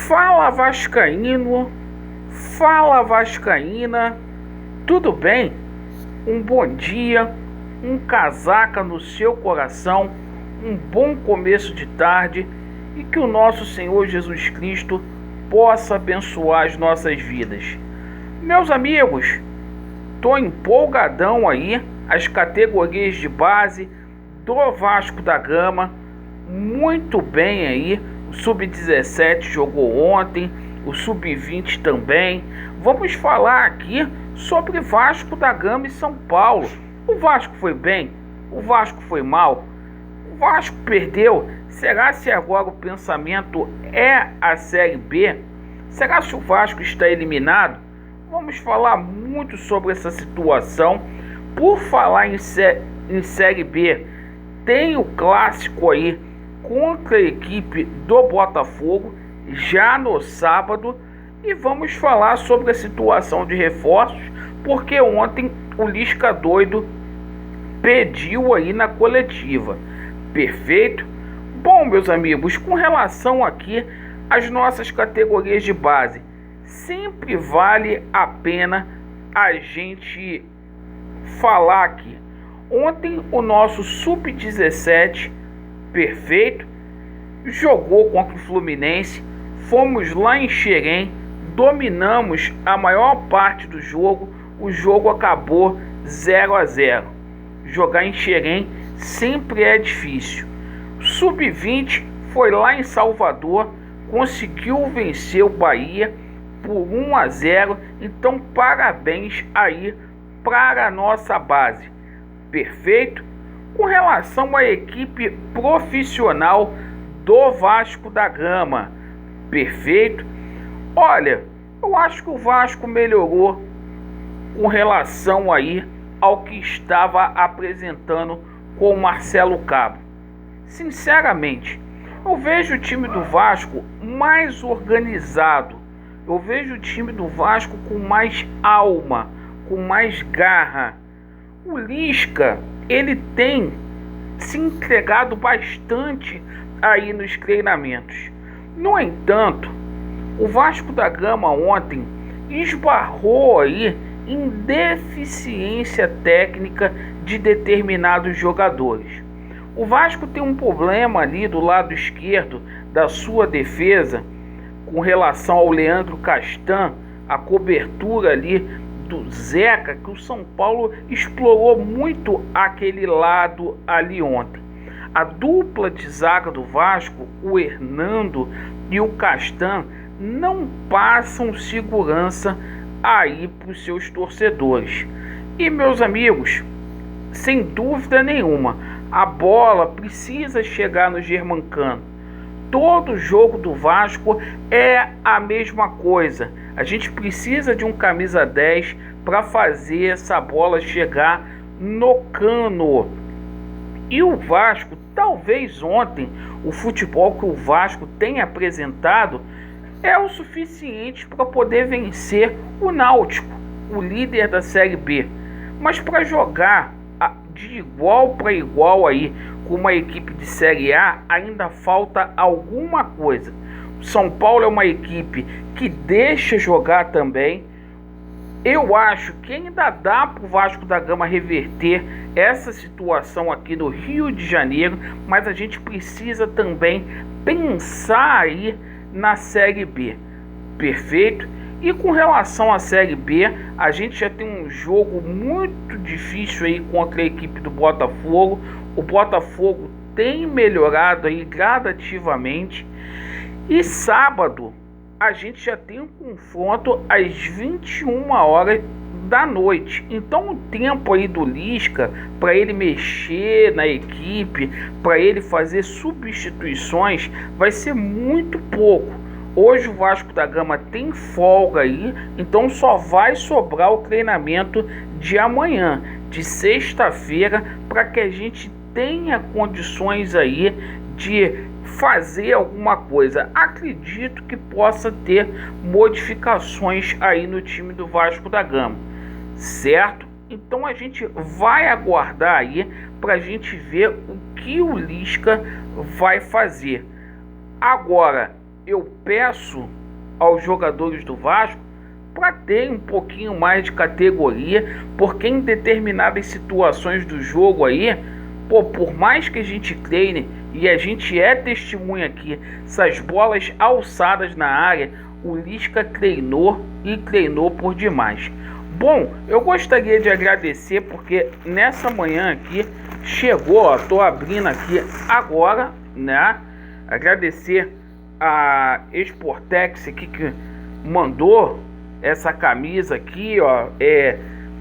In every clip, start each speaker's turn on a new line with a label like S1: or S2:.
S1: Fala Vascaíno, fala Vascaína, tudo bem? Um bom dia, um casaca no seu coração, um bom começo de tarde e que o nosso Senhor Jesus Cristo possa abençoar as nossas vidas. Meus amigos, tô empolgadão aí, as categorias de base do Vasco da Gama, muito bem aí. O Sub-17 jogou ontem, o Sub-20 também. Vamos falar aqui sobre Vasco da Gama e São Paulo. O Vasco foi bem? O Vasco foi mal? O Vasco perdeu? Será se agora o pensamento é a Série B? Será se o Vasco está eliminado? Vamos falar muito sobre essa situação. Por falar em Série B, tem o clássico aí contra a equipe do Botafogo, já no sábado, e vamos falar sobre a situação de reforços, porque ontem o Lisca doido pediu aí na coletiva. Perfeito? Bom, meus amigos, com relação aqui às nossas categorias de base, sempre vale a pena a gente falar aqui. Ontem o nosso Sub-17 perfeito jogou contra o Fluminense, fomos lá em Xerém, dominamos a maior parte do jogo, o jogo acabou 0-0. Jogar em Xerém sempre é difícil. Sub-20 foi lá em Salvador, conseguiu vencer o Bahia por 1-0, então parabéns aí para a nossa base. Perfeito? Com relação à equipe profissional do Vasco da Gama, perfeito? Olha, eu acho que o Vasco melhorou com relação aí ao que estava apresentando com o Marcelo Cabo. Sinceramente, eu vejo o time do Vasco mais organizado, eu vejo o time do Vasco com mais alma, com mais garra. O Lisca, ele tem se entregado bastante aí nos treinamentos. No entanto, o Vasco da Gama ontem esbarrou aí em deficiência técnica de determinados jogadores. O Vasco tem um problema ali do lado esquerdo da sua defesa com relação ao Leandro Castan, a cobertura ali do Zeca, que o São Paulo explorou muito aquele lado ali ontem. A dupla de zaga do Vasco, o Hernando e o Castan, não passam segurança aí para os seus torcedores. E meus amigos, sem dúvida nenhuma, a bola precisa chegar no Germancano. Todo jogo do Vasco é a mesma coisa. A gente precisa de um camisa 10 para fazer essa bola chegar no cano. E o Vasco, talvez ontem, o futebol que o Vasco tem apresentado é o suficiente para poder vencer o Náutico, o líder da Série B. Mas para jogar de igual para igual aí com uma equipe de Série A, ainda falta alguma coisa. O São Paulo é uma equipe que deixa jogar também. Eu acho que ainda dá para o Vasco da Gama reverter essa situação aqui no Rio de Janeiro, mas a gente precisa também pensar aí na Série B. Perfeito? E com relação à Série B, a gente já tem um jogo muito difícil aí contra a equipe do Botafogo. O Botafogo tem melhorado aí gradativamente. E sábado a gente já tem um confronto às 21 horas da noite. Então o tempo aí do Lisca para ele mexer na equipe, para ele fazer substituições, vai ser muito pouco. Hoje o Vasco da Gama tem folga aí, então só vai sobrar o treinamento de amanhã, de sexta-feira, para que a gente tenha condições aí de fazer alguma coisa. Acredito que possa ter modificações aí no time do Vasco da Gama, certo? Então a gente vai aguardar aí para a gente ver o que o Lisca vai fazer. Agora, eu peço aos jogadores do Vasco para ter um pouquinho mais de categoria, porque em determinadas situações do jogo aí, pô, por mais que a gente treine, e a gente é testemunha aqui, essas bolas alçadas na área, o Lisca treinou e treinou por demais. Bom, eu gostaria de agradecer porque nessa manhã aqui chegou, ó, tô abrindo aqui agora, né? Agradecer a Sportex aqui que mandou essa camisa aqui, ó,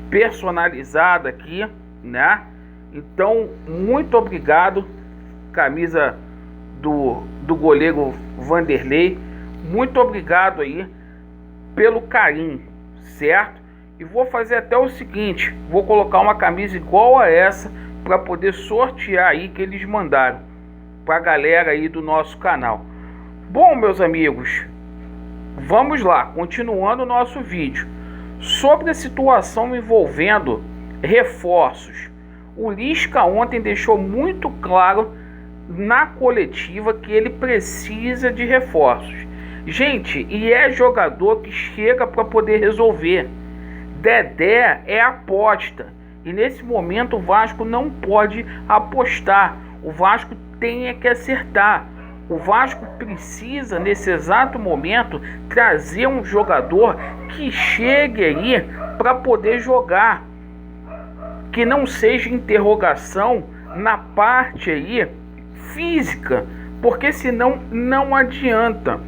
S1: personalizada aqui, né? Então, muito obrigado, camisa do goleiro Vanderlei, muito obrigado aí pelo carinho, certo? E vou fazer até o seguinte, vou colocar uma camisa igual a essa para poder sortear aí que eles mandaram para a galera aí do nosso canal. Bom, meus amigos, vamos lá, continuando o nosso vídeo sobre a situação envolvendo reforços. O Lisca ontem deixou muito claro na coletiva que ele precisa de reforços. Gente, e é jogador que chega para poder resolver. Dedé é aposta. E nesse momento o Vasco não pode apostar. O Vasco tem que acertar. O Vasco precisa, nesse exato momento, trazer um jogador que chegue aí para poder jogar. Que não seja interrogação na parte aí física, porque senão não adianta.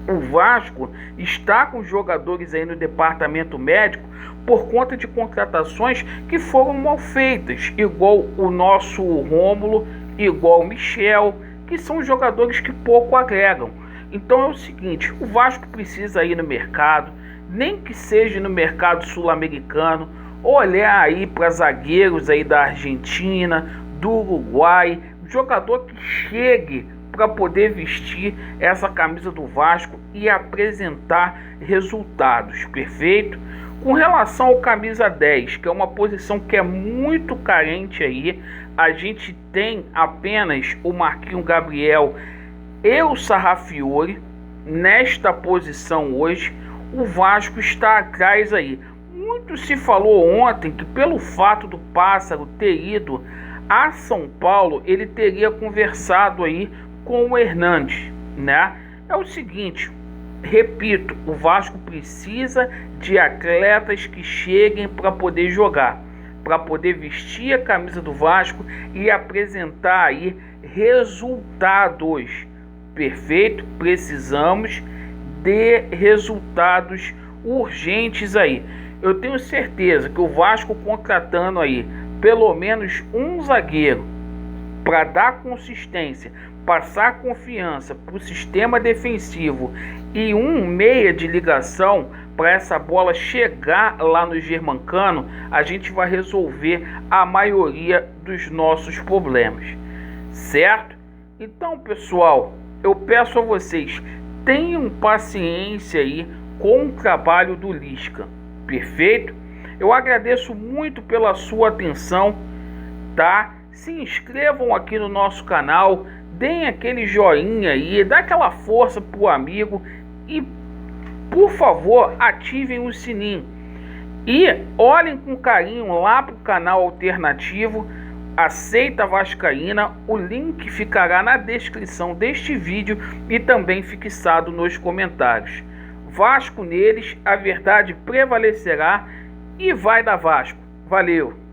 S1: O Vasco está com jogadores aí no departamento médico por conta de contratações que foram mal feitas, igual o nosso Rômulo, igual o Michel, que são jogadores que pouco agregam. Então é o seguinte, o Vasco precisa ir no mercado, nem que seja no mercado sul-americano, olhar aí para zagueiros aí da Argentina, do Uruguai, jogador que chegue para poder vestir essa camisa do Vasco e apresentar resultados, perfeito? Com relação ao camisa 10, que é uma posição que é muito carente aí, a gente tem apenas o Marquinhos Gabriel e o Sarrafiori nesta posição hoje. O Vasco está atrás aí. Muito se falou ontem que pelo fato do Pássaro ter ido a São Paulo, ele teria conversado aí com o Hernandes, né? É o seguinte, repito, o Vasco precisa de atletas que cheguem para poder jogar, para poder vestir a camisa do Vasco e apresentar aí resultados. Perfeito? Precisamos de resultados urgentes aí. Eu tenho certeza que o Vasco contratando aí pelo menos um zagueiro para dar consistência, passar confiança para o sistema defensivo e um meia de ligação para essa bola chegar lá no Germancano, a gente vai resolver a maioria dos nossos problemas, certo? Então, pessoal, eu peço a vocês, tenham paciência aí com o trabalho do Lisca, perfeito? Eu agradeço muito pela sua atenção, tá? Se inscrevam aqui no nosso canal, deem aquele joinha aí, dá aquela força pro amigo e, por favor, ativem o sininho. E olhem com carinho lá pro canal alternativo Aceita Vascaína, o link ficará na descrição deste vídeo e também fixado nos comentários. Vasco neles, a verdade prevalecerá e vai dar Vasco. Valeu!